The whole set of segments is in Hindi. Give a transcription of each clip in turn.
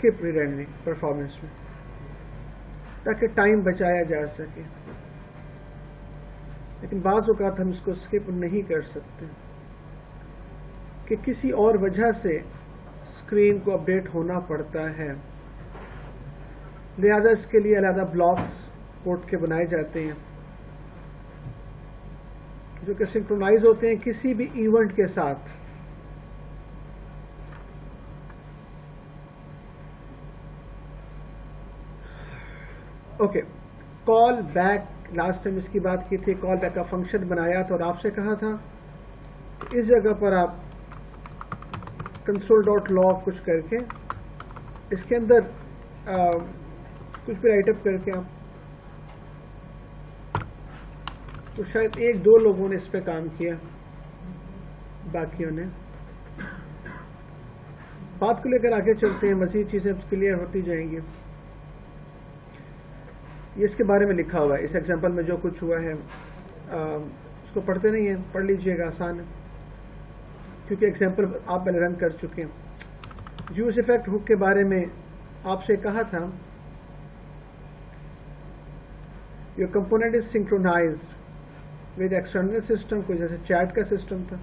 स्किप री-रेंडरिंग परफॉर्मेंस में, ताकि टाइम बचाया जा सके। लेकिन बाज़ औक़ात हम इसको स्किप नहीं कर सकते कि किसी और वजह से स्क्रीन को अपडेट होना पड़ता है, लिहाजा इसके लिए अलग ब्लॉक्स पोर्ट के बनाए जाते हैं जो कि सिंक्रोनाइज होते हैं किसी भी इवेंट के साथ। Okay, call back, last time इसकी बात की थी, कॉल बैक का फंक्शन बनाया था और आपसे कहा था इस जगह पर आप console.log कुछ करके इसके अंदर कुछ भी राइट अप करके आप, तो शायद एक दो लोगों ने इस पे काम किया, बाकियों ने। बात को लेकर आगे चलते हैं, मज़ीद चीज़ें क्लियर होती जाएंगी। ये इसके बारे में लिखा हुआ है, इस एग्जांपल में जो कुछ हुआ है उसको पढ़ते नहीं है, पढ़ लीजिएगा, आसान है क्योंकि एग्जांपल आप पहले रन कर चुके हैं। यूज इफेक्ट हुक के बारे में आपसे कहा था, your component is synchronised with external system, कोई जैसे चैट का सिस्टम था।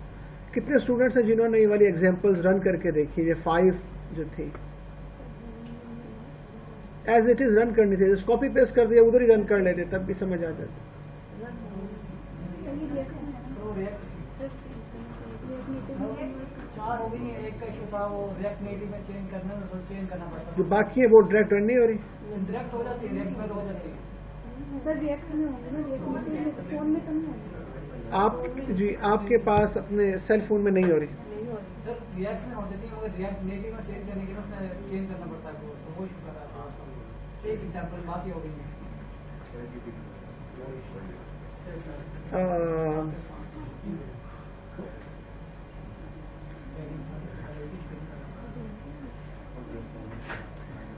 कितने स्टूडेंट्स हैं जिन्होंने ये वाली एग्जांपल्स रन करके देखी? ये 5 जो थी एज इट इज रन करनी थी, जिस कॉपी पेस्ट कर दिया उधर ही रन कर लेते, तब भी समझ आ जाती। जो बाकी है वो डायरेक्ट रन नहीं हो रही, डायरेक्ट हो जाती है, रिएक्ट में हो जाती है सर। रिएक्ट में होगी ना, रिएक्ट में फोन में तो नहीं होगी। आप जी आपके पास अपने सेल फोन में नहीं हो रही सर, रिएक्ट में हो जाती है, मगर रिएक्ट नेटिव में चेंज करने के लिए उसमें चेंज करना पड़ता है, तो वो इशू कर रहा है। एक एग्जांपल बाकी हो गई है।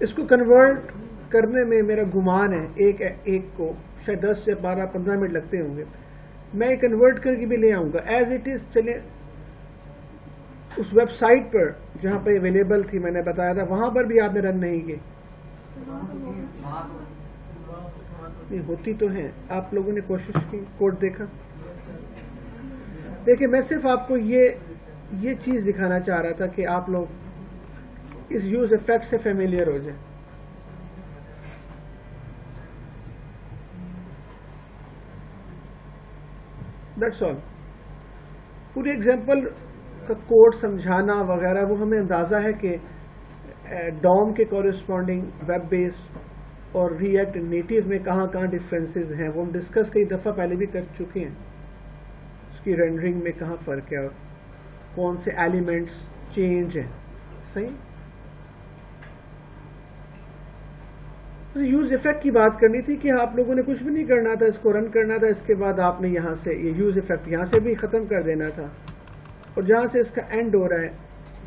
इसको कन्वर्ट करने में मेरा गुमान है एक को शायद 10 से 12-15 मिनट लगते होंगे। मैं कन्वर्ट करके भी ले आऊंगा एज इट इज। चले उस वेबसाइट पर जहां पर अवेलेबल थी, मैंने बताया था, वहां पर भी आपने रन नहीं की। नहीं होती तो है, आप लोगों ने कोशिश की, कोड देखा। देखिए, मैं सिर्फ आपको ये चीज दिखाना चाह रहा था कि आप लोग इस यूज इफेक्ट से फेमिलियर हो जाए। That's all. पूरी एग्जांपल का कोड समझाना वगैरह वो हमें अंदाजा है कि डॉम के कॉरेस्पॉन्डिंग वेब बेस और रिएक्ट नेटिव में कहाँ डिफरेंसेस हैं, वो हम डिस्कस कई दफ़ा पहले भी कर चुके हैं। उसकी रेंडरिंग में कहाँ फ़र्क है और कौन से एलिमेंट्स चेंज हैं। सही। यूज इफेक्ट की बात करनी थी कि आप लोगों ने कुछ भी नहीं करना था, इसको रन करना था, इसके बाद आपने यहाँ से ये यूज इफेक्ट यहाँ से भी ख़त्म कर देना था और जहाँ से इसका एंड हो रहा है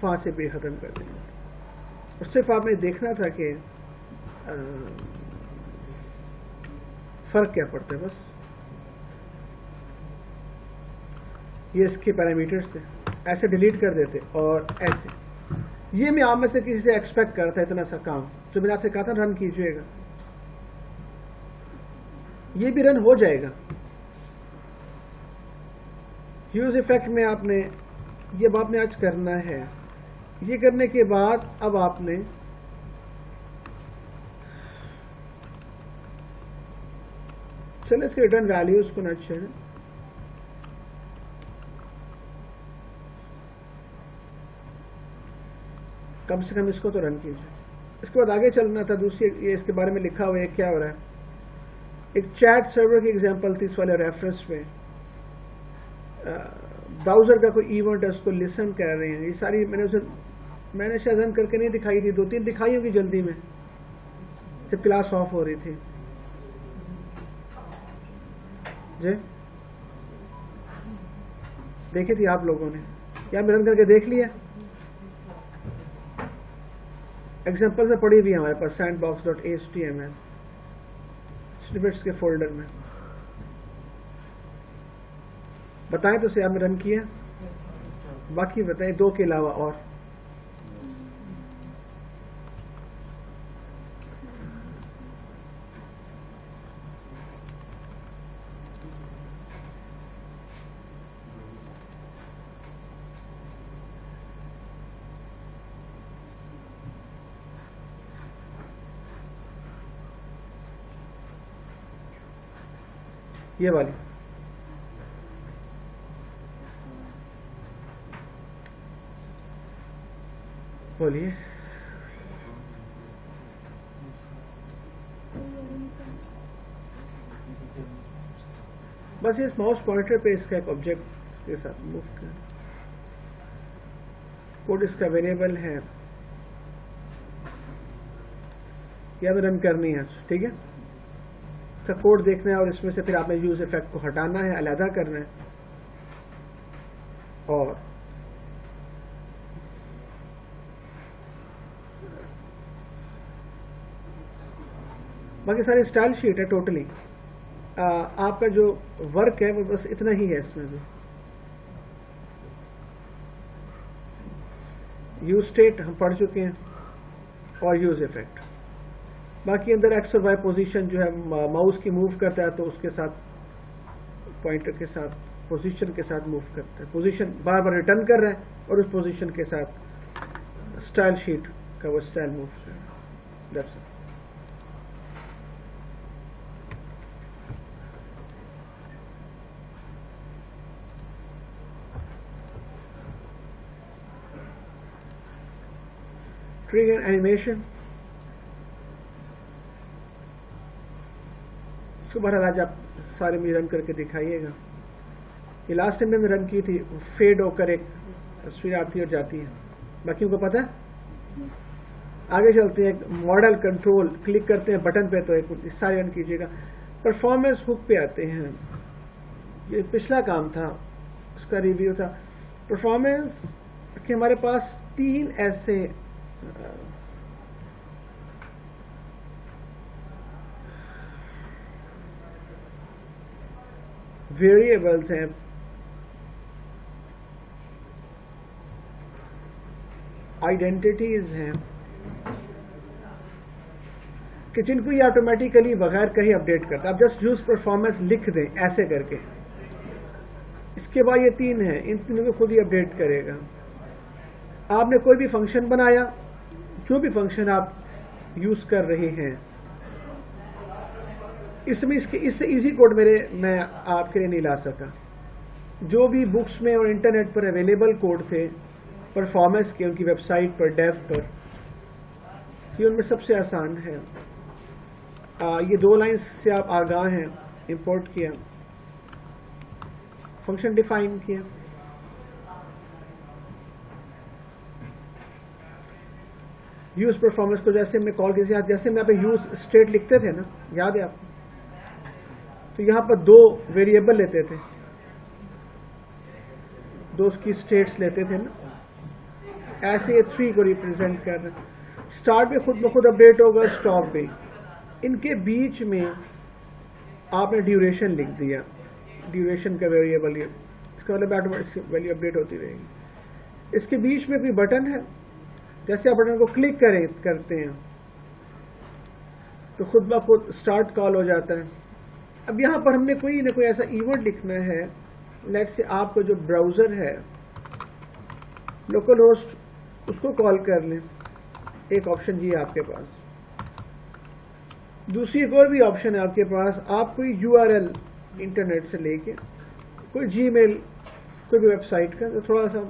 वहाँ से भी ख़त्म कर देना था। और सिर्फ आपने देखना था कि फ़र्क क्या पड़ता है। बस ये इसके पैरामीटर्स थे, ऐसे डिलीट कर देते और ऐसे। ये मैं आप में से किसी से एक्सपेक्ट करता था, इतना सा काम जो मैंने आपसे कहा था रन कीजिएगा, ये भी रन हो जाएगा। यूज इफेक्ट में आपने आपने आज करना है। ये करने के बाद अब आपने चलो इसके रिटर्न वैल्यूज को ना चले, कम से कम इसको तो रन कीजिए। इसके बाद आगे चलना था। दूसरी ये इसके बारे में लिखा हुआ है, क्या हो रहा है। एक चैट सर्वर की एग्जांपल थी इस वाले रेफरेंस में। ब्राउजर का कोई इवेंट है, उसको लिसन कर रहे हैं। ये सारी मैंने शायद रन करके नहीं दिखाई थी, 2-3 दिखाई होगी जल्दी में जब क्लास ऑफ हो रही थी जी। देखी थी आप लोगों ने, क्या मैं रन करके देख लिया। एग्जाम्पल में पड़ी हुई हमारे पास sandbox.html स्निपेट्स के फोल्डर में। बताएं तो से आपने रन किया, बाकी बताएं 2 के अलावा और। ये वाली बोलिए। बस इस माउस पॉइंटर पे इसका एक ऑब्जेक्ट के साथ मूव कर, कोड इसका वेरिएबल है, या रन करनी है, ठीक है। इसका कोड देखना है और इसमें से फिर आपने यूज इफेक्ट को हटाना है, अलहदा करना है, और बाकी सारी स्टाइल शीट है टोटली। आपका जो वर्क है वो बस इतना ही है इसमें भी। यूज स्टेट हम पढ़ चुके हैं और यूज इफेक्ट। बाकी अंदर एक्स और वाई पोजीशन जो है माउस की मूव करता है तो उसके साथ पॉइंटर के साथ पोजीशन के साथ मूव करता है, पोजीशन बार बार रिटर्न कर रहा है और उस पोजीशन के साथ स्टाइल शीट का वो स्टाइल मूव कर रहा है। That's it. ट्रिगर एनिमेशन, इसको बहरहाल आज आप सारे में रन करके दिखाइएगा। ये लास्ट टाइम मैंने रन की थी, फेड होकर एक तस्वीर आती है और जाती है। बाकी उनको पता है। आगे चलते हैं, मॉडल कंट्रोल क्लिक करते हैं बटन पे तो एक सारे रन कीजिएगा। परफॉर्मेंस हुक पे आते हैं, ये पिछला काम था, उसका रिव्यू था। परफॉर्मेंस के हमारे पास 3 ऐसे वेरिएबल्स हैं आइडेंटिटीज हैं कि जिनको ये ऑटोमेटिकली बगैर कहीं अपडेट करता है। आप जस्ट यूज परफॉर्मेंस लिख दें ऐसे करके, इसके बाद ये 3 हैं, इन तीनों को खुद ही अपडेट करेगा। आपने कोई भी फंक्शन बनाया, जो भी फंक्शन आप यूज कर रहे हैं, इसमें इससे इजी कोड मैं आपके लिए नहीं ला सका। जो भी बुक्स में और इंटरनेट पर अवेलेबल कोड थे परफॉर्मेंस के, उनकी वेबसाइट पर, डेव पर, ये उनमें सबसे आसान है। ये 2 लाइंस से आप आगाह हैं। इंपोर्ट किया, फंक्शन डिफाइन किया, यूज परफॉर्मेंस को जैसे हमने कॉल किया, जैसे मैं पे यूज स्टेट लिखते थे ना, याद है आपको, तो यहां पर 2 वेरिएबल लेते थे, 2 की स्टेट्स लेते थे ना, ऐसे ये 3 को रिप्रेजेंट कर रहे हैं। स्टार्ट भी खुद ब खुद अपडेट होगा, स्टॉप भी। इनके बीच में आपने ड्यूरेशन लिख दिया, ड्यूरेशन का वेरिएबल, ये इसका मतलब ऑटोमेटिक वैल्यू अपडेट होती रहेगी। इसके बीच में कोई बटन है, जैसे आप बटन को क्लिक करते हैं तो खुद ब खुद स्टार्ट कॉल हो जाता है। अब यहाँ पर हमने कोई ना कोई ऐसा इवेंट लिखना है। लेट से आपको जो ब्राउजर है, लोकल होस्ट, उसको कॉल कर लें। एक ऑप्शन ये है आपके पास। दूसरी एक और भी ऑप्शन है आपके पास, आप कोई URL इंटरनेट से लेके, कोई जीमेल, कोई भी वेबसाइट का, तो थोड़ा सा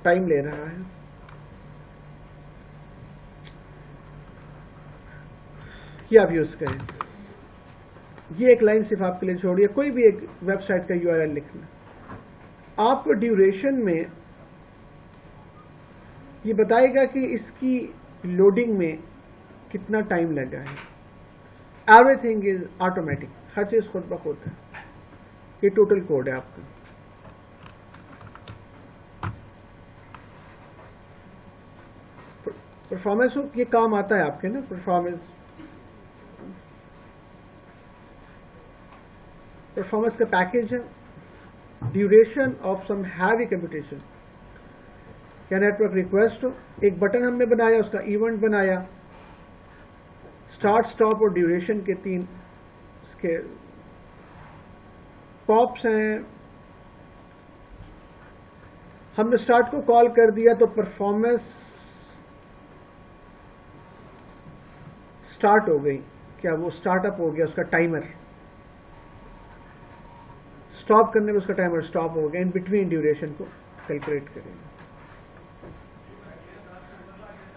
टाइम ले रहा है, ये आप यूज करें। ये एक लाइन सिर्फ आपके लिए छोड़िए, कोई भी एक वेबसाइट का URL लिखना। आपको ड्यूरेशन में ये बताएगा कि इसकी लोडिंग में कितना टाइम लगा है। एवरीथिंग इज ऑटोमेटिक, हर चीज खुद ब खुद है। ये टोटल कोड है आपका। परफॉर्मेंस ये काम आता है आपके ना, परफॉर्मेंस का पैकेज है। Duration of some heavy computation या नेटवर्क रिक्वेस्ट हो, एक बटन हमने बनाया, उसका इवेंट बनाया, स्टार्ट, स्टॉप और ड्यूरेशन के 3 इसके पॉप्स हैं। हमने स्टार्ट को कॉल कर दिया तो परफॉर्मेंस स्टार्ट हो गई, क्या वो स्टार्टअप हो गया उसका टाइमर। स्टॉप करने में उसका टाइमर स्टॉप हो गया, इन बिटवीन ड्यूरेशन को कैलकुलेट करेंगे।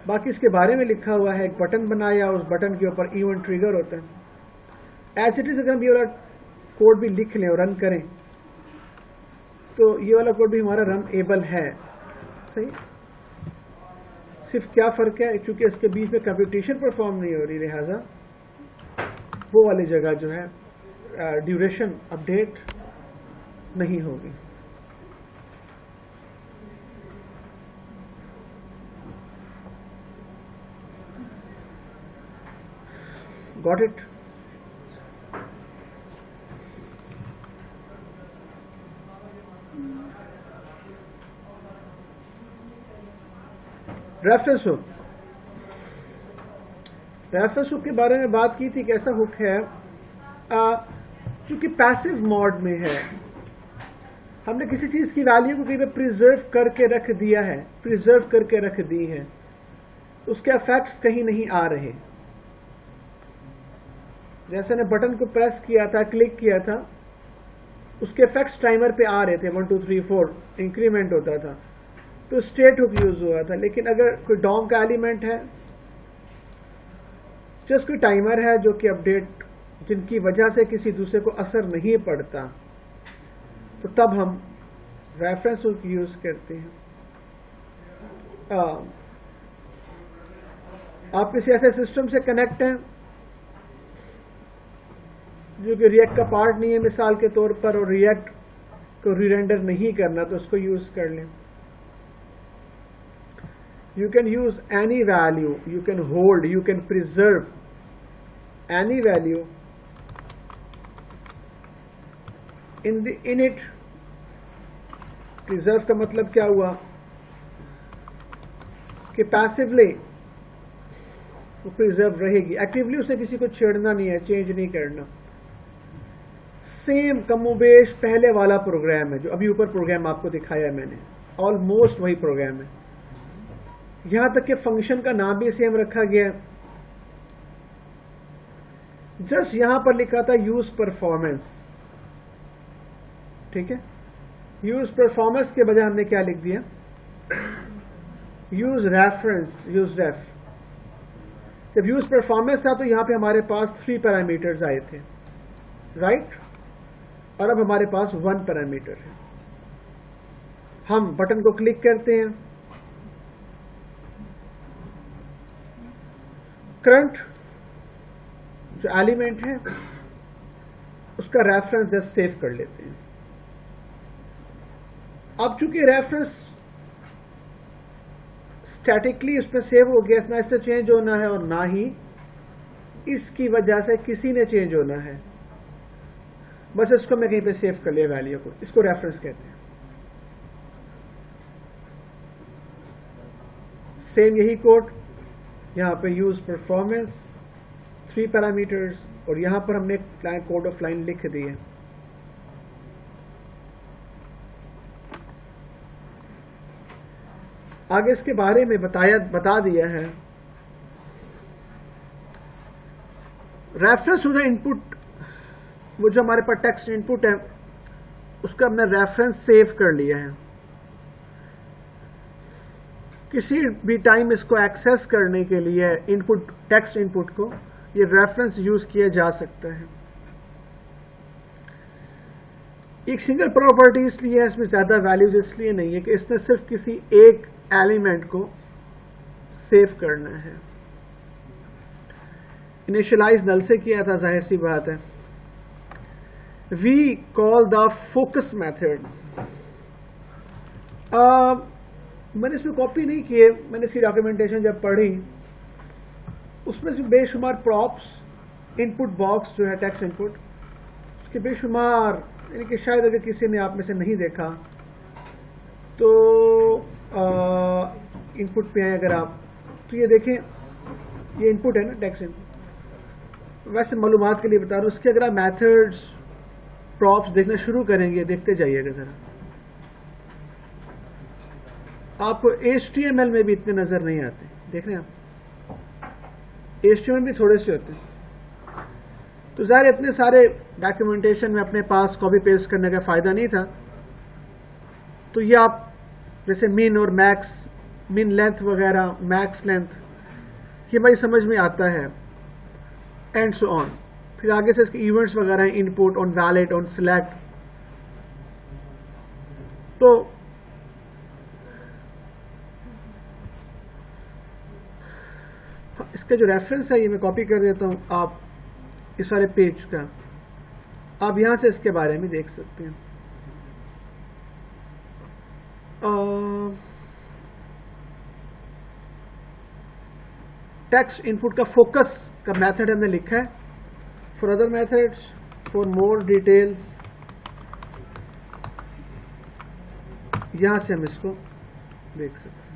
बाकी इसके बारे में लिखा हुआ है, एक बटन बनाया, उस बटन के ऊपर इवेंट ट्रिगर होता है। एज इट इज अगर हम ये वाला कोड भी लिख लें और रन करें तो ये वाला कोड भी हमारा रन एबल है, सही। सिर्फ क्या फ़र्क है, चूंकि इसके बीच में कंप्यूटेशन परफॉर्म नहीं हो रही, लिहाजा वो वाली जगह जो है ड्यूरेशन अपडेट नहीं होगी। Got it? Reference hook. Reference hook के बारे में बात की थी कि ऐसा हुक है चूंकि पैसिव मोड में है, हमने किसी चीज की वैल्यू को कहीं पे प्रिजर्व करके रख दिया है, प्रिजर्व करके रख दी है, उसके इफेक्ट्स कहीं नहीं आ रहे। जैसे ने बटन को प्रेस किया था, क्लिक किया था, उसके इफेक्ट्स टाइमर पे आ रहे थे, 1 2 3 4 इंक्रीमेंट होता था, तो स्टेट हुक यूज हुआ था। लेकिन अगर कोई डॉम का एलिमेंट है, जस्ट कोई टाइमर है जो कि अपडेट जिनकी वजह से किसी दूसरे को असर नहीं पड़ता, तो तब हम रेफरेंस हुक यूज करते हैं। आप किसी ऐसे सिस्टम से कनेक्ट हैं जो कि रिएक्ट का पार्ट नहीं है मिसाल के तौर पर, और रिएक्ट को रीरेंडर नहीं करना, तो उसको यूज कर लें। You can use any value, you can hold, you can preserve any value in the init। preserve का मतलब क्या हुआ कि पैसिवली वो प्रिजर्व रहेगी, एक्टिवली उसे किसी को छेड़ना नहीं है, चेंज नहीं करना। सेम कमोबेश पहले वाला प्रोग्राम है जो अभी ऊपर प्रोग्राम आपको दिखाया मैंने, ऑलमोस्ट वही प्रोग्राम है। यहां तक कि फंक्शन का नाम भी सेम रखा गया है, जस्ट यहां पर लिखा था यूज परफॉर्मेंस, ठीक है। यूज परफॉर्मेंस के बजाय हमने क्या लिख दिया, यूज रेफरेंस, यूज रेफ। जब यूज परफॉर्मेंस था तो यहां पे हमारे पास 3 पैरामीटर्स आए थे, राइट, और अब हमारे पास 1 पैरामीटर है। हम बटन को क्लिक करते हैं, करंट जो एलिमेंट है उसका रेफरेंस जस्ट सेव कर लेते हैं। अब चूंकि रेफरेंस स्टैटिकली उसमें सेव हो गया, ना इससे चेंज होना है और ना ही इसकी वजह से किसी ने चेंज होना है, बस इसको मैं कहीं पे सेव कर लिया वैल्यू को, इसको रेफरेंस कहते हैं। सेम यही कोड यहाँ पे यूज परफॉर्मेंस 3 पैरामीटर्स, और यहाँ पर हमने कोड ऑफ लाइन लिख दी है। आगे इसके बारे में बता दिया है। रेफरेंस टू द इनपुट, वो जो हमारे पास टेक्स्ट इनपुट है उसका हमने रेफरेंस सेव कर लिया है। किसी भी टाइम इसको एक्सेस करने के लिए इनपुट, टेक्स्ट इनपुट को, ये रेफरेंस यूज किया जा सकता है। एक सिंगल प्रॉपर्टी इसलिए है, इसमें ज्यादा वैल्यूज इसलिए नहीं है कि इसने सिर्फ किसी एक एलिमेंट को सेव करना है। इनिशियलाइज नल से किया था, जाहिर सी बात है। We call the focus method. मैंने इसमें कॉपी नहीं किए, मैंने इसकी डॉक्यूमेंटेशन जब पढ़ी उसमें से बेशुमार प्रॉप्स, इनपुट बॉक्स जो है टेक्स्ट इनपुट, उसके बेशुमार, यानी कि शायद अगर किसी ने आप में से नहीं देखा तो इनपुट पे आए अगर आप, तो ये देखें, ये इनपुट है ना, टेक्स्ट इनपुट। वैसे मालूमात के लिए बता रहा हूँ, उसके अगर आप मैथड्स, प्रॉप्स देखना शुरू करेंगे, देखते जाइएगा जरा, आपको HTML में भी इतने नजर नहीं आते। देख रहे हैं आप, HTML भी थोड़े से होते हैं। तो तो ज़ाहिर इतने सारे डॉक्यूमेंटेशन में अपने पास कॉपी पेस्ट करने का फ़ायदा नहीं था। तो ये आप जैसे मीन और मैक्स, मीन लेंथ वगैरह, मैक्स लेंथ, ये भाई समझ में आता है, एंड सो ऑन। फिर आगे से इसके इवेंट्स वगैरह हैं, input, on valid, on select. तो इसका जो रेफरेंस है ये मैं कॉपी कर देता हूं, आप इस वाले पेज का, आप यहां से इसके बारे में देख सकते हैं। टेक्स्ट इनपुट का फोकस का मेथड हमने लिखा है। For other methods, for more details, यहां से हम इसको देख सकते हैं।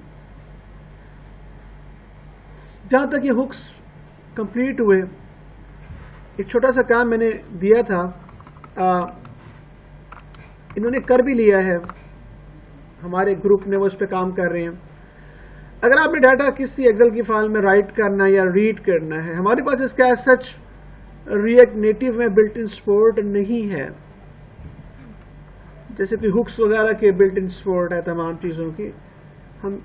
जहां तक ये हुक्स कंप्लीट हुए, एक छोटा सा काम मैंने दिया था, इन्होंने कर भी लिया है, हमारे ग्रुप ने वो इस पे काम कर रहे हैं। अगर आपने डाटा किसी एक्सेल की फाइल में राइट करना है या रीड करना है, हमारे पास इसका एज सच रिएक्ट नेटिव में बिल्ट इन सपोर्ट नहीं है, जैसे कि हुक्स वगैरह के बिल्ट इन सपोर्ट है तमाम चीज़ों की। हम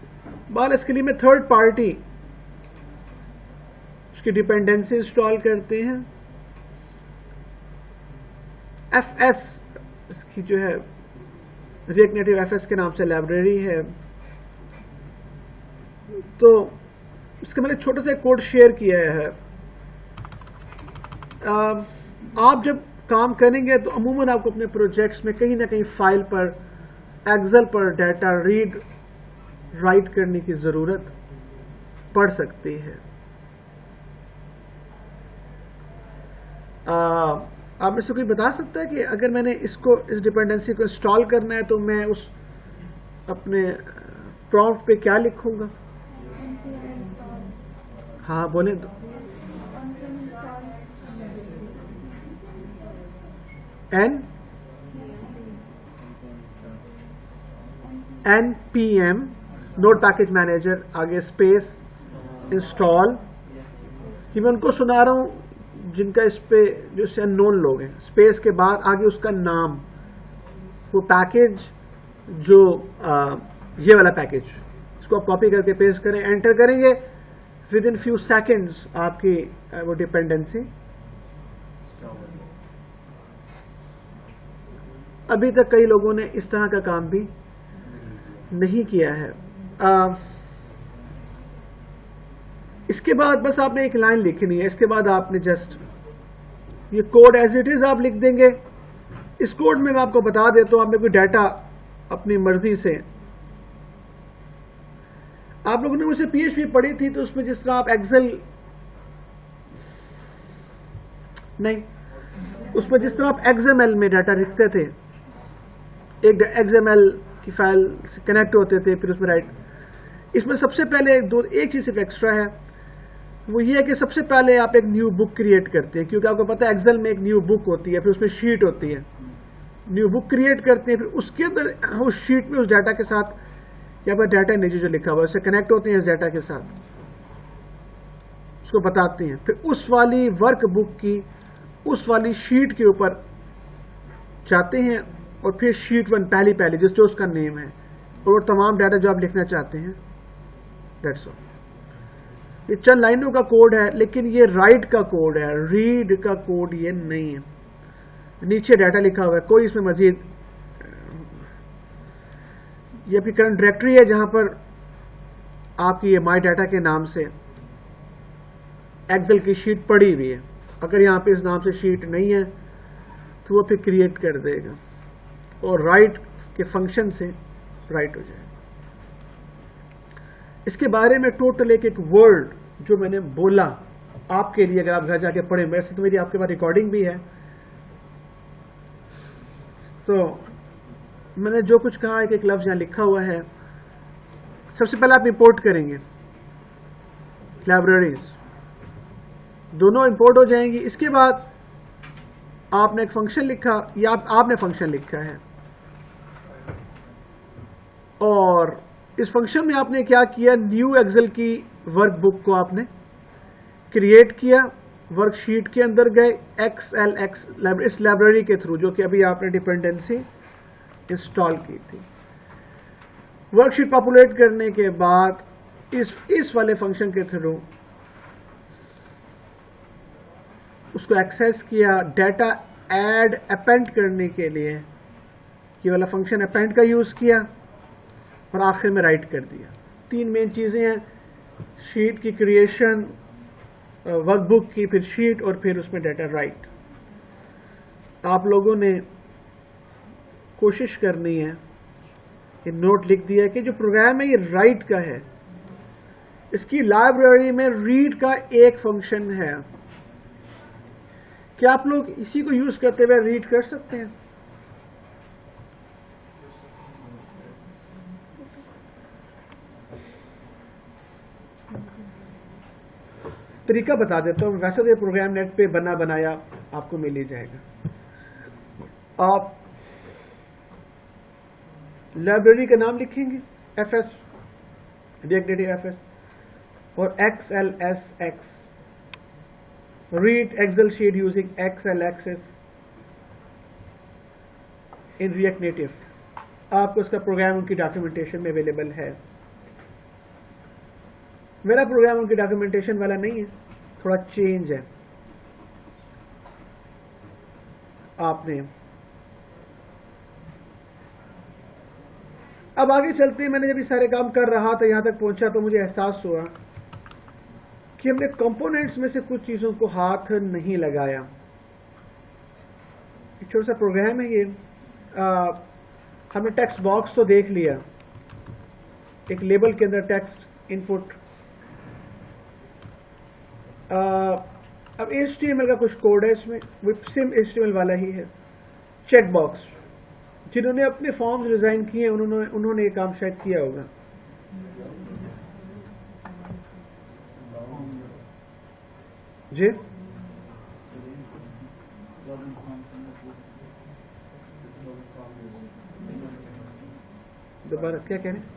बाल इसके लिए मैं थर्ड पार्टी उसकी डिपेंडेंसी इंस्टॉल करते हैं। FS इसकी जो है रिएक्ट नेटिव FS के नाम से लाइब्रेरी है। तो इसका मैंने छोटा सा कोड शेयर किया है। आप जब काम करेंगे तो अमूमन आपको अपने प्रोजेक्ट्स में कहीं ना कहीं फाइल पर, एक्सेल पर डाटा रीड राइट करने की ज़रूरत पड़ सकती है। आप में से कोई बता सकता है कि अगर मैंने इसको, इस डिपेंडेंसी को इंस्टॉल करना है तो मैं उस अपने प्रॉम्प्ट पे क्या लिखूंगा? हाँ बोले तो। npm नोड पैकेज मैनेजर, आगे स्पेस इंस्टॉल, कि मैं उनको सुना रहा हूं जिनका इस पे जो अननोन लोग हैं। स्पेस के बाद आगे उसका नाम, वो पैकेज जो ये वाला पैकेज, इसको आप कॉपी करके पेस्ट करें, एंटर करेंगे, विद इन फ्यू सेकेंड्स आपकी वो डिपेंडेंसी। अभी तक कई लोगों ने इस तरह का काम भी नहीं किया है। इसके बाद बस आपने एक लाइन लिखनी है, इसके बाद आपने जस्ट ये कोड एज इट इज आप लिख देंगे। इस कोड में मैं आपको बता देता हूं, आपने कोई डाटा अपनी मर्जी से, आप लोगों ने मुझसे PHP पढ़ी थी तो उसमें जिस तरह आप एक्सेल नहीं, उसमें जिस तरह आप XML में डाटा लिखते थे, एक XML की फाइल से कनेक्ट होते थे, फिर उसमें राइट, इसमें सबसे पहले एक चीज सिर्फ एक्स्ट्रा है, वो ये है कि सबसे पहले आप एक न्यू बुक क्रिएट करते हैं, क्योंकि आपको पता है एक्सेल में एक न्यू बुक होती है, फिर उसमें शीट होती है। न्यू बुक क्रिएट करते हैं, फिर उसके अंदर उस शीट में उस डाटा के साथ, या पर डाटा नीचे जो लिखा हुआ है उससे कनेक्ट होते हैं इस डाटा के साथ, उसको बताते हैं। फिर उस वाली वर्क बुक की उस वाली शीट के ऊपर जाते हैं, और फिर शीट 1 पहली जिससे उसका नेम है, और वो तमाम डाटा जो आप लिखना चाहते हैं। That's all. ये चंद लाइनों का कोड है, लेकिन ये राइट का कोड है, रीड का कोड ये नहीं है। नीचे डाटा लिखा हुआ है, कोई इसमें मजीद, ये आपकी करंट डायरेक्टरी है जहां पर आपकी ये माई डाटा के नाम से एक्सेल की शीट पड़ी हुई है। अगर यहां पे इस नाम से शीट नहीं है तो वो फिर क्रिएट कर देगा, और राइट के फंक्शन से राइट हो जाएगा। इसके बारे में टोटल एक वर्ड जो मैंने बोला आपके लिए, अगर आप घर जाके पढ़े, मेरे से तो मेरी आपके पास रिकॉर्डिंग भी है, तो मैंने जो कुछ कहा, एक लफ्ज यहां लिखा हुआ है। सबसे पहले आप इंपोर्ट करेंगे लाइब्रेरीज, दोनों इंपोर्ट हो जाएंगी। इसके बाद आपने एक फंक्शन लिखा, या आपने फंक्शन लिखा है, और इस फंक्शन में आपने क्या किया, न्यू एक्सेल की वर्कबुक को आपने क्रिएट किया, वर्कशीट के अंदर गए, XLX इस लाइब्रेरी के थ्रू, जो कि अभी आपने डिपेंडेंसी इंस्टॉल की थी। वर्कशीट पॉपुलेट करने के बाद इस वाले फंक्शन के थ्रू उसको एक्सेस किया। डाटा ऐड अपेंड करने के लिए ये वाला फंक्शन अपेंड का यूज किया और आखिर में राइट कर दिया। 3 मेन चीजें हैं, शीट की क्रिएशन, वर्कबुक की, फिर शीट और फिर उसमें डाटा राइट। आप लोगों ने कोशिश करनी है, ये नोट लिख दिया कि जो प्रोग्राम है ये राइट का है, इसकी लाइब्रेरी में रीड का एक फंक्शन है। क्या आप लोग इसी को यूज करते हुए रीड कर सकते हैं? तरीका बता देता हूं। वैसे तो ये प्रोग्राम नेट पे बना बनाया आपको मिल ही जाएगा। आप लाइब्रेरी का नाम लिखेंगे FS, रिएक्ट नेटिव FS, और XLSX, read Excel sheet using XLXS in React Native। आपको उसका प्रोग्राम उनकी डॉक्यूमेंटेशन में अवेलेबल है। मेरा प्रोग्राम उनकी डॉक्यूमेंटेशन वाला नहीं है, थोड़ा चेंज है। आपने अब आगे चलते हैं। मैंने जब ये सारे काम कर रहा था, यहां तक पहुंचा, तो मुझे एहसास हुआ कि हमने कंपोनेंट्स में से कुछ चीजों को हाथ नहीं लगाया। एक छोटा सा प्रोग्राम है ये। हमने टेक्स्ट बॉक्स तो देख लिया, एक लेबल के अंदर टेक्स्ट इनपुट। अब HTML का कुछ कोड है इसमें, सिम HTML वाला ही है। चेक बॉक्स, जिन्होंने अपने फॉर्म्स डिजाइन किए उन्होंने ये काम शायद किया होगा। जी दोबारा क्या कह रहे हैं?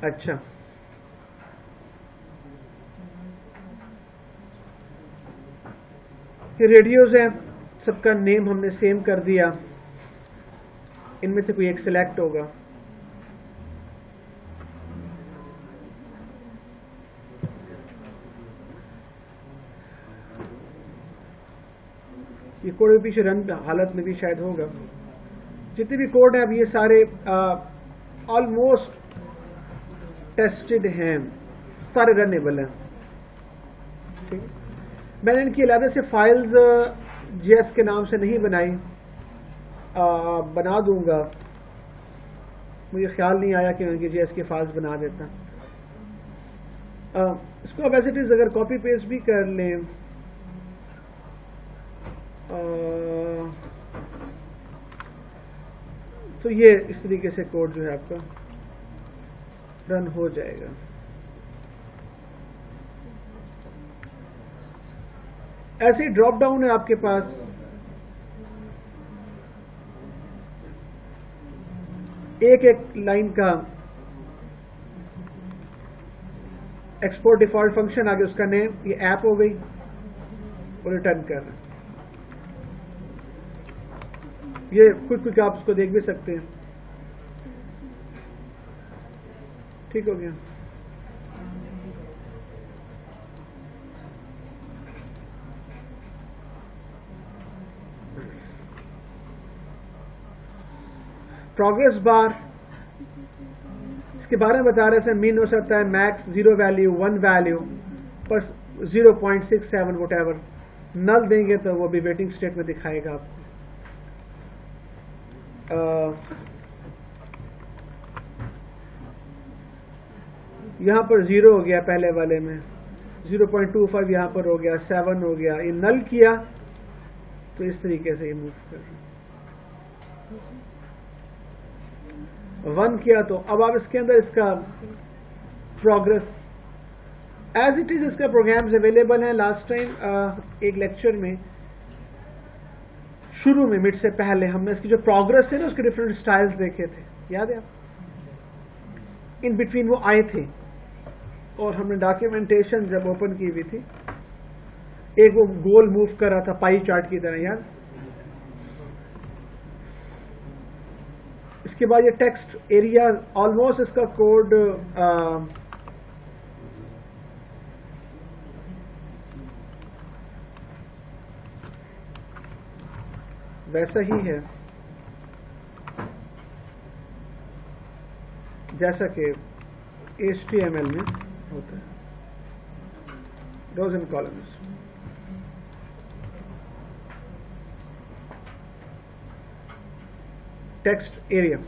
अच्छा, ये रेडियोज हैं, सबका नेम हमने सेम कर दिया। इनमें से कोई एक सिलेक्ट होगा। ये कोड भी पीछे रन हालत में भी शायद होगा। जितने भी कोड है अब ये सारे ऑलमोस्ट टेस्टेड हैं, सारे रनेबल हैं। ठीक है, मैंने इनकी अलग से फाइल्स JS के नाम से नहीं बनाई, बना दूंगा। मुझे ख्याल नहीं आया कि मैं इनकी JS की फाइल्स बना देता। इसको अब एज इट इज अगर कॉपी पेस्ट भी कर लें, तो ये इस तरीके से कोड जो है आपका रन हो जाएगा। ऐसे ही ड्रॉप डाउन है आपके पास, एक एक लाइन का एक्सपोर्ट डिफॉल्ट फंक्शन आगे उसका नेम, ये ऐप हो गई और रिटर्न कर रहा है। ये क्विक आप उसको देख भी सकते हैं। ठीक हो गया। प्रोग्रेस बार, इसके बारे में बता रहे हैं। मीन हो सकता है मैक्स 0 वैल्यू 1 वैल्यू पर 0.67 वट। नल देंगे तो वो भी वेटिंग स्टेट में दिखाएगा आपको। यहां पर 0 हो गया पहले वाले में, 0.25 यहां पर हो गया, 7 हो गया। ये नल किया तो इस तरीके से ये मूव कर 1 किया। तो अब आप इसके अंदर इसका प्रोग्रेस एज इट इज, इसका प्रोग्राम्स अवेलेबल हैं। लास्ट टाइम एक लेक्चर में शुरू में मिड से पहले हमने इसकी जो प्रोग्रेस है ना, उसके डिफरेंट स्टाइल्स देखे थे, याद है आप? इन बिटवीन वो आए थे। और हमने डॉक्यूमेंटेशन जब ओपन की हुई थी, एक वो गोल मूव कर रहा था पाई चार्ट की तरह, याद। इसके बाद ये टेक्स्ट एरिया, ऑलमोस्ट इसका कोड वैसा ही है जैसा कि HTML में होता है, rows and columns। Text area,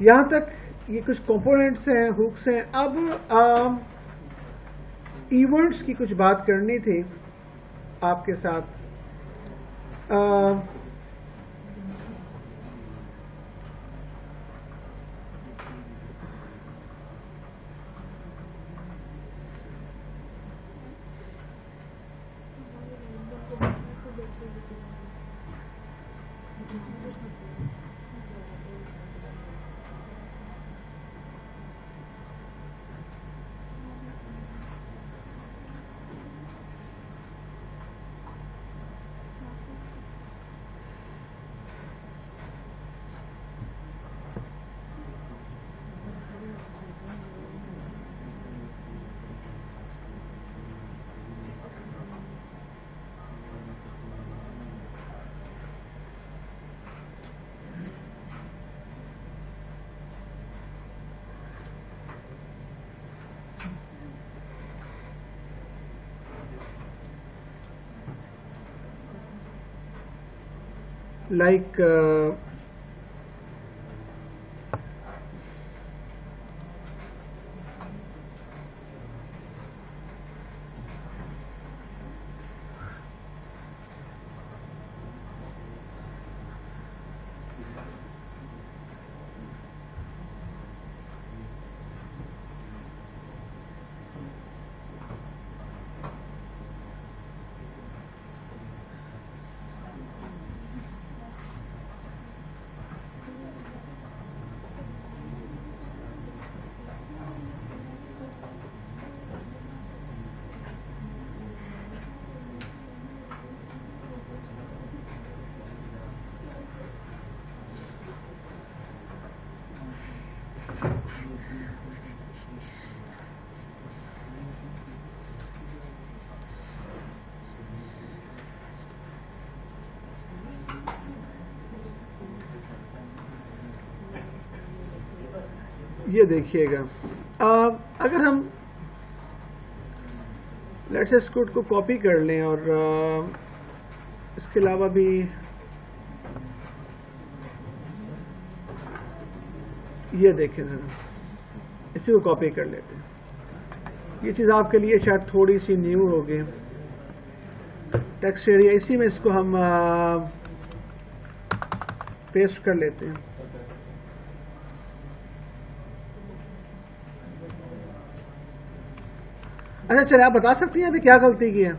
यहां तक ये कुछ कंपोनेंट्स हैं, हुक्स हैं। अब इवेंट्स की कुछ बात करनी थी आपके साथ। like ये देखिएगा, अगर हम लेट्स से कोड को कॉपी कर लें और इसके अलावा भी ये देखें जरा, इसी को कॉपी कर लेते हैं। ये चीज़ आपके लिए शायद थोड़ी सी न्यू होगी। टेक्स्ट एरिया, इसी में इसको हम पेस्ट कर लेते हैं। अच्छा चलिए, आप बता सकती हैं अभी क्या गलती की है?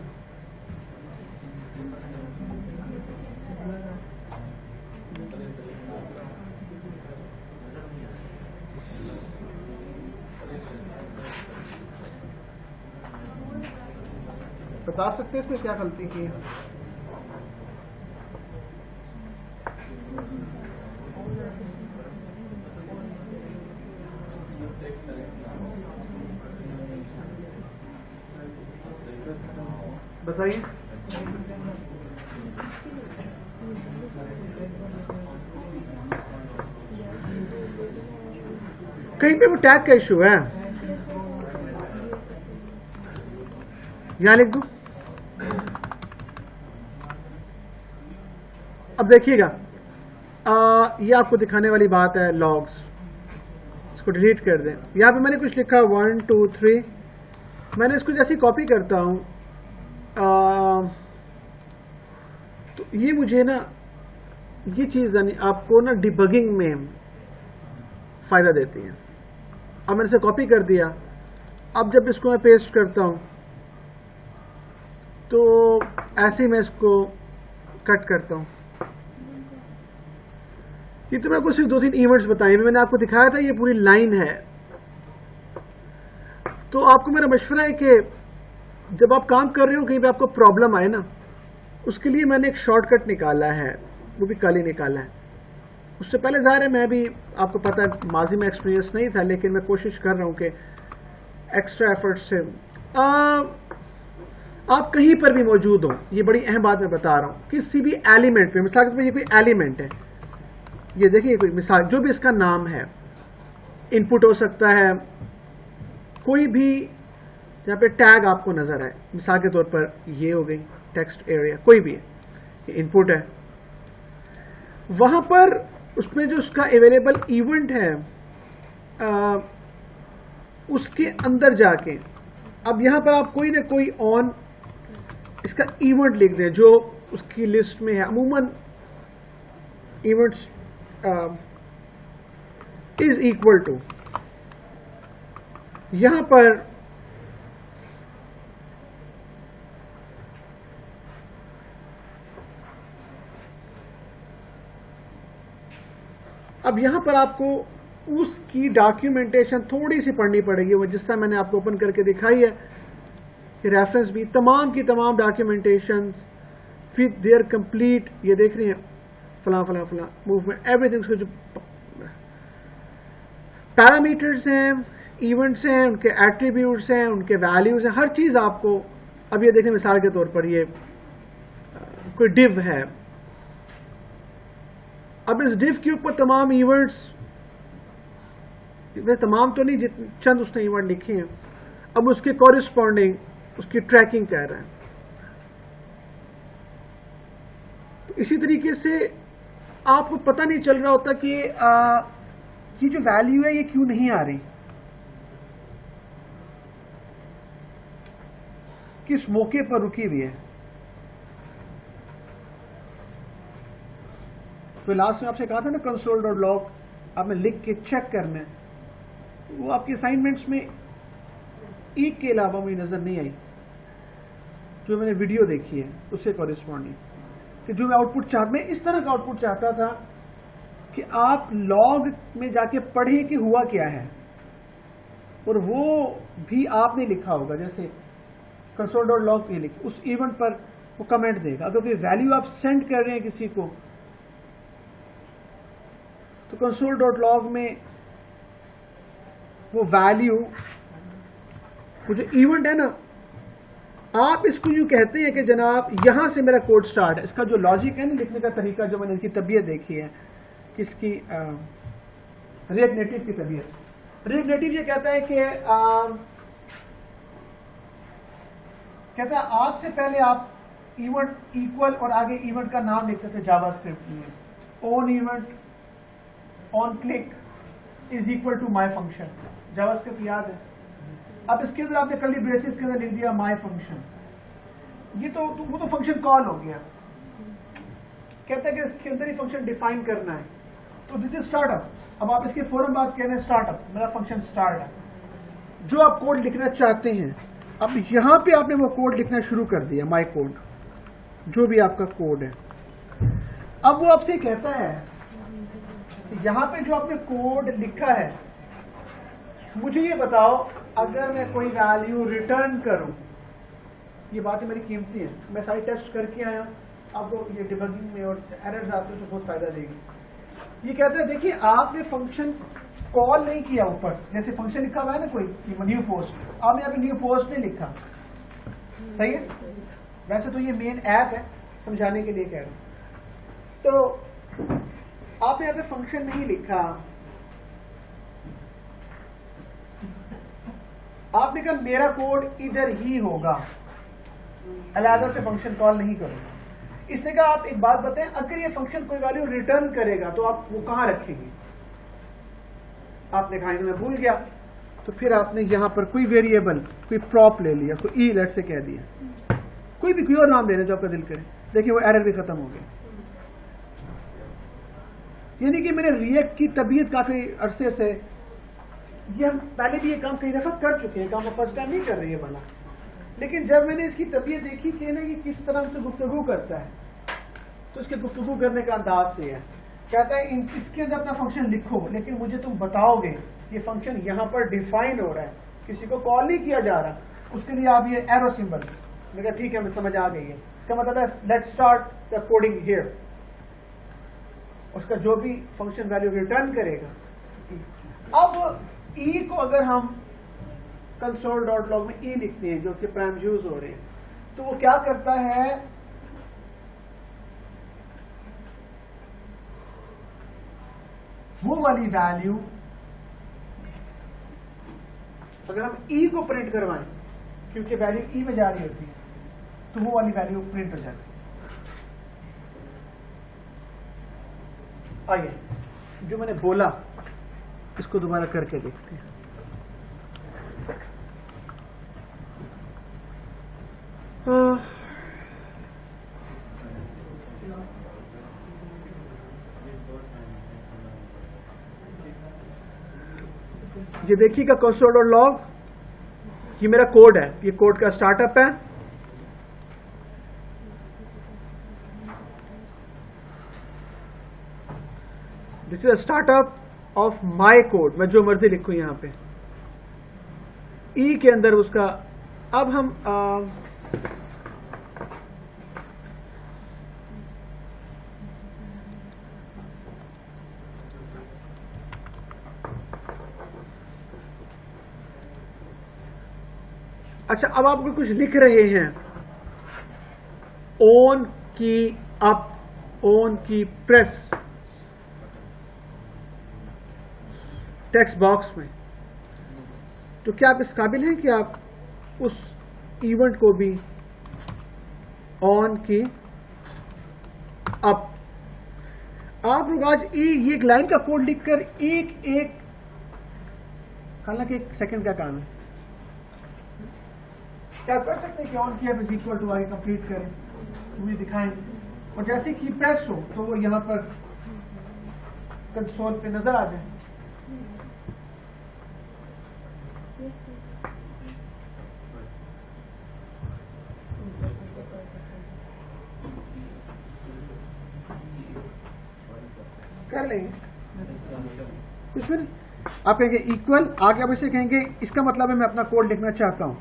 बता सकते हैं इसमें क्या गलती की है? बताइए। कहीं पे वो टैग का इशू है, यहां लिख दो। अब देखिएगा, ये आपको दिखाने वाली बात है लॉग्स, इसको डिलीट कर दें। यहां पे मैंने कुछ लिखा 1 2 3, मैंने इसको जैसे कॉपी करता हूं तो ये मुझे ना, ये चीज़ आपको ना डिबगिंग में फ़ायदा देती है। अब मैंने इसे कॉपी कर दिया, अब जब इसको मैं पेस्ट करता हूँ तो ऐसे ही मैं इसको कट करता हूँ, ये तो मैं आपको सिर्फ 2-3 इवेंट्स बताए, मैंने आपको दिखाया था ये पूरी लाइन है। तो आपको मेरा मशवरा है कि जब आप काम कर रहे हो, कहीं पे आपको प्रॉब्लम आए ना, उसके लिए मैंने एक शॉर्टकट निकाला है, वो भी कल ही निकाला है। उससे पहले ज़ाहिर है मैं भी, आपको पता है माजी में एक्सपीरियंस नहीं था, लेकिन मैं कोशिश कर रहा हूँ कि एक्स्ट्रा एफर्ट से आप कहीं पर भी मौजूद हो। ये बड़ी अहम बात मैं बता रहा हूँ, किसी भी एलिमेंट पे, मिसाल के तौर पर ये कोई एलिमेंट है, ये देखिए कोई मिसाल, जो भी इसका नाम है, इनपुट हो सकता है, कोई भी जहाँ पे टैग आपको नजर आए, मिसाल के तौर पर ये हो गई टेक्स्ट एरिया, कोई भी है, ये इनपुट है, वहां पर उसमें जो उसका अवेलेबल इवेंट है उसके अंदर जाके अब यहां पर आप कोई ना कोई ऑन इसका इवेंट लिख दें जो उसकी लिस्ट में है। अमूमन इवेंट्स इज इक्वल टू, यहां पर अब यहां पर आपको उसकी डॉक्यूमेंटेशन थोड़ी सी पढ़नी पड़ेगी, वो जिस तरह मैंने आपको ओपन करके दिखाई है कि रेफरेंस भी तमाम की तमाम डॉक्यूमेंटेशंस विद देयर कंप्लीट, ये देख रही हैं फला फला फला मूवमेंट एवरीथिंग, जो पैरामीटर्स हैं, इवेंट्स हैं, उनके एट्रीब्यूट्स हैं, उनके वैल्यूज हैं, हर चीज आपको। अब ये देखें मिसाल के तौर पर ये कोई डिव है, अब इस डिव के ऊपर तमाम इवेंट्स, तमाम तो नहीं, चंद उसने इवेंट लिखे हैं, अब उसके कॉरिस्पॉन्डिंग उसकी ट्रैकिंग कर रहा है। तो इसी तरीके से आपको पता नहीं चल रहा होता कि ये जो वैल्यू है ये क्यों नहीं आ रही, किस मौके पर रुकी हुई है। तो लास्ट में आपसे कहा था ना console.log आपने लिख के चेक करना है, वो आपके असाइनमेंट्स में एक के अलावा मुझे नजर नहीं आई जो मैंने वीडियो देखी है उससे कॉरेस्पॉन्डिंग, कि जो मैं आउटपुट चाहता, मैं इस तरह का आउटपुट चाहता था कि आप लॉग में जाके पढ़ें कि हुआ क्या है, और वो भी आपने लिखा होगा, जैसे console.log पे लिख, उस इवेंट पर वो कमेंट देगा। अगर कोई वैल्यू आप सेंड कर रहे हैं किसी को, तो console.log में वो वैल्यू, वो जो इवेंट है ना, आप इसको यूं कहते हैं कि जनाब यहां से मेरा कोड स्टार्ट है। इसका जो लॉजिक है ना लिखने का तरीका, जो मैंने इसकी तबीयत देखी है, किसकी रिएक्ट नेटिव की तबीयत। रिएक्ट नेटिव ये कहता है कि कहता है आज से पहले आप इवेंट इक्वल और आगे इवेंट का नाम लिखते थे जावास्क्रिप्ट में, on event on click is equal to my function, JavaScript याद है। अब इसके अंदर आपने कर्ली ब्रेसेस के अंदर लिख दिया माई फंक्शन, ये तो वो तो फंक्शन कॉल हो गया। कहता है कि इसके अंदर ही फंक्शन डिफाइन करना है, तो दिस इज स्टार्टअप। अब आप इसके फौरन बात कह रहे हैं स्टार्टअप, मेरा फंक्शन स्टार्ट है, जो आप कोड लिखना चाहते हैं। अब यहां पे आपने वो कोड लिखना शुरू कर दिया, माई कोड, जो भी आपका कोड है। अब वो आपसे कहता है यहां पे जो आपने कोड लिखा है, मुझे ये बताओ अगर मैं कोई वैल्यू रिटर्न करूं, ये बातें मेरी कीमती हैं, मैं सारी टेस्ट करके आया, आपको ये डिबगिंग में और एरर्स आते हैं तो बहुत फायदा देगी। ये कहता है देखिए आपने फंक्शन कॉल नहीं किया ऊपर, जैसे फंक्शन लिखा हुआ है ना कोई न्यू पोस्ट, आपने यहाँ पे न्यू पोस्ट नहीं लिखा, सही है। वैसे तो ये मेन ऐप है, समझाने के लिए कह रहा हूं। तो आपने यहाँ पे फंक्शन नहीं लिखा, आपने कहा मेरा कोड इधर ही होगा, अलग से फंक्शन कॉल नहीं करूंगा। इसने कहा आप एक बात बताएं, अगर ये फंक्शन कोई वैल्यू रिटर्न करेगा तो आप वो कहां रखेंगे। आपने कहा मैं भूल गया, तो फिर आपने यहां पर कोई वेरिएबल, कोई प्रॉप ले लिया, कोई ई लेट से कह दिया, कोई भी कोई और नाम लेना जो आपका दिल करे। देखिए वो एरर भी खत्म हो गया। यानी कि मैंने रिएक्ट की तबीयत काफी अरसे से, ये हम पहले भी ये काम कई दफा कर चुके हैं, काम हम फर्स्ट टाइम नहीं कर रही है वाला, लेकिन जब मैंने इसकी तबीयत देखी कि ना ये किस तरह से गुफ्तगू करता है, तो इसके गुफ्तगू करने का अंदाज से है। कहता है इसके अंदर अपना फंक्शन लिखो, लेकिन मुझे तुम बताओगे ये फंक्शन यहाँ पर डिफाइन हो रहा है, किसी को कॉल नहीं किया जा रहा, उसके लिए आप ये एरो सिंबल। मैंने कहा ठीक है, हमें समझ आ गई है। इसका मतलब है let's start the coding here. उसका जो भी फंक्शन वैल्यू रिटर्न करेगा। अब ई को अगर हम console.log में ई लिखते हैं जो कि प्राइम यूज हो रहे हैं, तो वो क्या करता है, वो वाली वैल्यू अगर हम ई को प्रिंट करवाएं, क्योंकि वैल्यू ई में जा रही होती है, तो वो वाली वैल्यू प्रिंट हो जाती है। आइए, जो मैंने बोला इसको दोबारा करके देखते हैं। ये देखिएगा console.log, ये मेरा कोड है, ये कोड का स्टार्टअप है। This is a startup of my code. मैं जो मर्जी लिखूं यहां पे ई के अंदर उसका। अब हम अच्छा, अब आप कुछ लिख रहे हैं, ऑन की अप, ऑन की प्रेस टेक्स्ट बॉक्स में, तो क्या आप इस काबिल हैं कि आप उस इवेंट को भी ऑन की अप। आप लोग आज ये एक लाइन का कोड लिखकर एक एक, हालांकि एक सेकंड का काम है, क्या कर सकते हैं कि ऑन की अप इज इक्वल टू आगे कंप्लीट करें, मुझे दिखाएं, और जैसे कि प्रेस हो तो वो यहां पर कंसोल पे नजर आ जाए। कर लेंगे कुछ भी नहीं। आप कहेंगे इक्वल, आगे आप इसे कहेंगे, इसका मतलब है मैं अपना कोड लिखना चाहता हूं,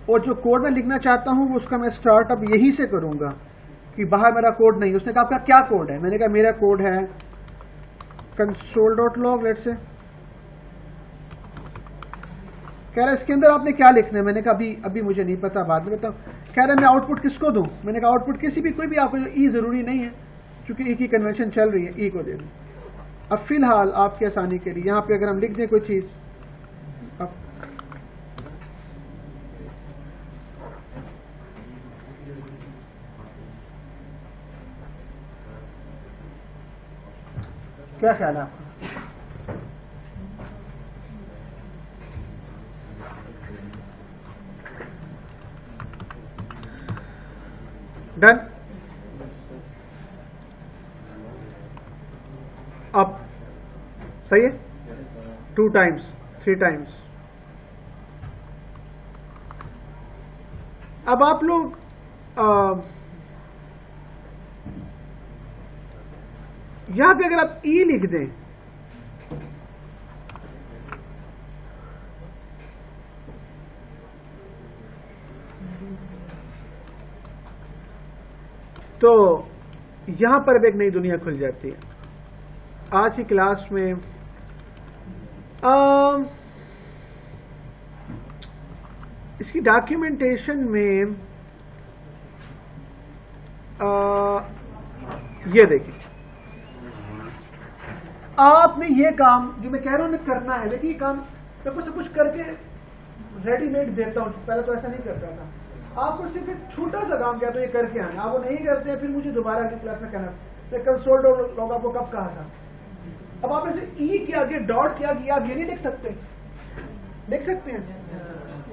और जो कोड मैं लिखना चाहता हूं वो उसका मैं स्टार्टअप यहीं से करूंगा कि बाहर मेरा कोड नहीं। उसने कहा आपका क्या कोड है, मैंने कहा मेरा कोड है console.log, लेट्स से। कह रहा है इसके अंदर आपने क्या लिखना है, मैंने कहा अभी मुझे नहीं पता, बाद में बताऊं। कह रहा है मैं आउटपुट किसको दूं, मैंने कहा आउटपुट किसी भी, कोई भी आपको, जो ई जरूरी नहीं है क्योंकि ई की कन्वेंशन चल रही है, ई को दे दूं। अब फिलहाल आपकी आसानी के लिए यहां पे अगर हम लिख दें कोई चीज, अब क्या ख्याल है आपका? डन। अब सही है, 2 टाइम्स 3 टाइम्स। अब आप लोग यहां पे अगर आप ई लिख दें, तो यहां पर भी एक नई दुनिया खुल जाती है। आज की क्लास में इसकी डॉक्यूमेंटेशन में ये देखिए, आपने ये काम जो मैं कह रहा हूं ना करना है, देखिए ये काम मैं आपको सब कुछ करके रेडीमेड देता हूं, पहले तो ऐसा नहीं करता था। आपको सिर्फ एक छोटा सा काम कहता हूं ये करके आना, आप वो नहीं करते हैं, फिर मुझे दोबारा की क्लास में कहना मैं console.log आपको कब कहा था। अब आप ऐसे ई के आगे डॉट के आगे आप ये नहीं लिख सकते, लिख सकते हैं,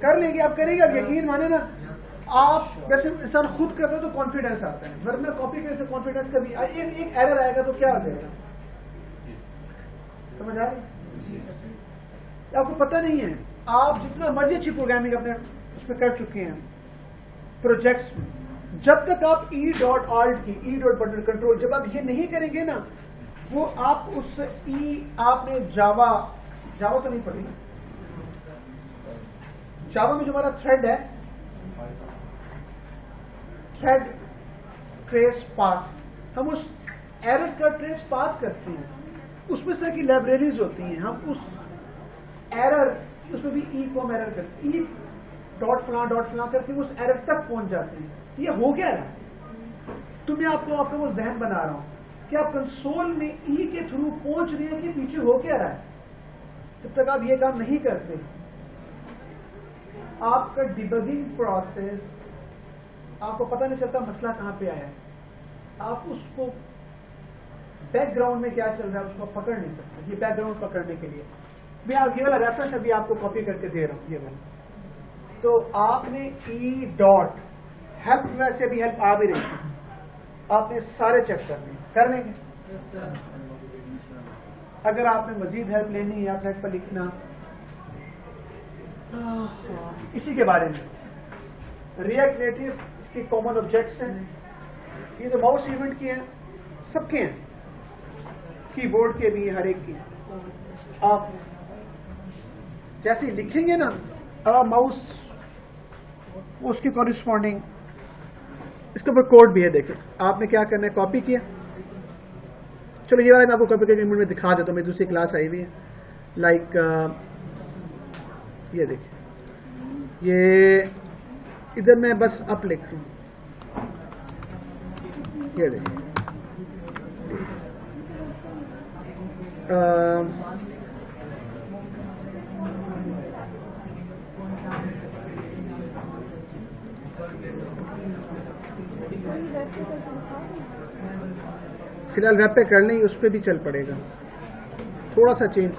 कर लेंगे, आप करेंगे। अब यकीन माने ना, आप जैसे इंसान खुद करते तो कॉन्फिडेंस आता है, वरना कॉपी करते कॉन्फिडेंस कभी एक एरर आएगा तो क्या हो जाएगा, समझ आ रही? आपको पता नहीं है, आप जितना मर्जी अच्छी प्रोग्रामिंग अपने उसमें कर चुके हैं प्रोजेक्ट्स में, जब तक आप ई डॉट ऑल्ट की, ई डॉट बटन कंट्रोल, जब आप ये नहीं करेंगे ना, वो आप उस आपने जावा तो नहीं पढ़ी। जावा में जो हमारा थ्रेड है, थ्रेड ट्रेस पाथ, हम उस एरर का ट्रेस पाथ करते हैं। उसमें इस तरह की लाइब्रेरीज होती हैं, हम उस एरर, उसमें भी ई को हम एरर करते हैं, ई डॉट फला करके उस एरर तक पहुंच जाते हैं। ये हो क्या रहा है? तो मैं आपका वो जहन बना रहा हूं कि आप कंसोल में ई के थ्रू पहुंच रहे हैं कि पीछे हो क्या रहा है। जब तक आप ये काम नहीं करते, आपका डिबगिंग प्रोसेस, आपको पता नहीं चलता मसला कहां पे आया है। आप उसको बैकग्राउंड में क्या चल रहा है उसको पकड़ नहीं सकते। ये बैकग्राउंड पकड़ने के लिए मैं आप ये वाला रेफरेंस अभी आपको कॉपी करके दे रहा हूं, ये वाला। तो आपने ई डॉट हेल्प में से भी हेल्प आ भी रही थी, आपने सारे चेक कर लेंगे। अगर आपने मजीद हेल्प लेनी है, आप नेट पर लिखना इसी के बारे में। रिएक्ट नेटिव, इसके कॉमन ऑब्जेक्ट्स हैं। ये तो माउस इवेंट की हैं, सबके हैं, कीबोर्ड के भी, हर एक की। आप जैसे ही लिखेंगे ना, आप माउस उसके कॉरिस्पॉन्डिंग, इसके ऊपर कोड भी है, देखें। आपने क्या करना है, कॉपी किया। चलो ये वाला मैं आपको कॉपी करके में दिखा देता हूँ। मेरी दूसरी क्लास आई हुई है, लाइक ये देखिए, ये इधर मैं बस अप लिख दूँ, ये देखिए। फिलहाल वेब पे कर लें, उस पर भी चल पड़ेगा, थोड़ा सा चेंज।